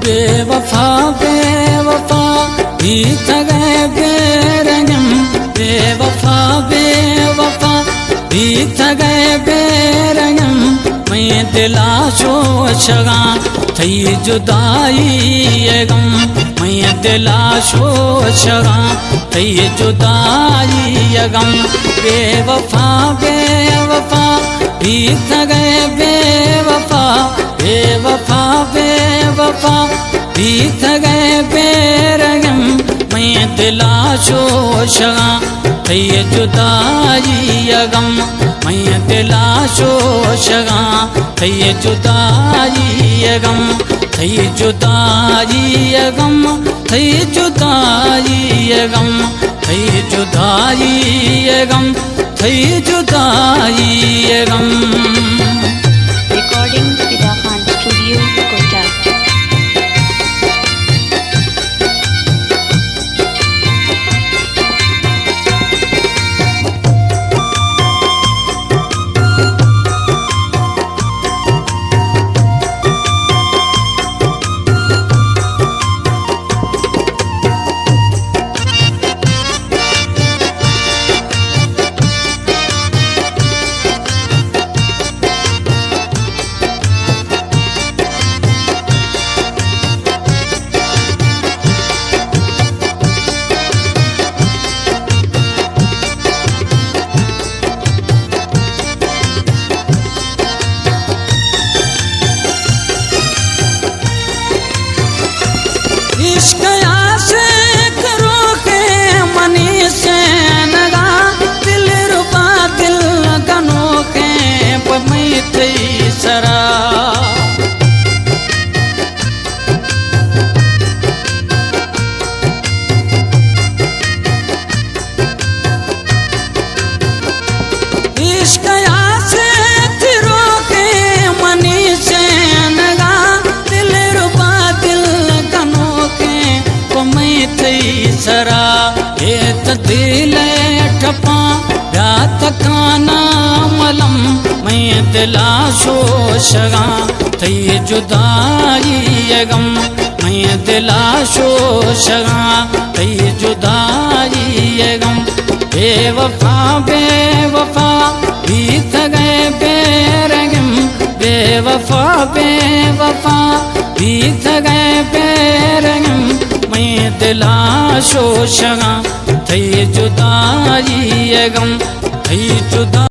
बेवफा बेवफा बीत गए बेरंगम, बेवफा बेवफा बीत गए बेरंगम। मैं दिला सोचगा थई जुदाई गम, मैं दिला सोचगा थई जुदाई गम। बेवफा बेवफा बीत गए बेवफा, बेवफा बेवफा बीत गए बेरंगम। मैं दिला सोचगा थई जुदाई गम, मैं दिला सोचगा थई जुदाई गम, थई जुदाई गम, थई जुदाई गम, थई जुदाई गम, थई जुदाई गम। Recording Fida Khan Studio, Kota। इश्क आशिक रोके मनी से नगा, दिल रुबा दिल गनों के पमई थई सरा। इश्क आशिक रोके मनी से नगा, दिल रुबा दिल गनों के पमई थई सरा। एक दिल ठपा रात काना मलम, मैं दिला सोचगा थई जुदाई गम, मैं दिला सोचगा थई जुदाई गम। बेवफा बेवफा बीत गए बेरंगम, बेवफा बेवफा बीत गए बेरंगम। मैं दिला सोचगा थई जुदाई गम, थई जुदा।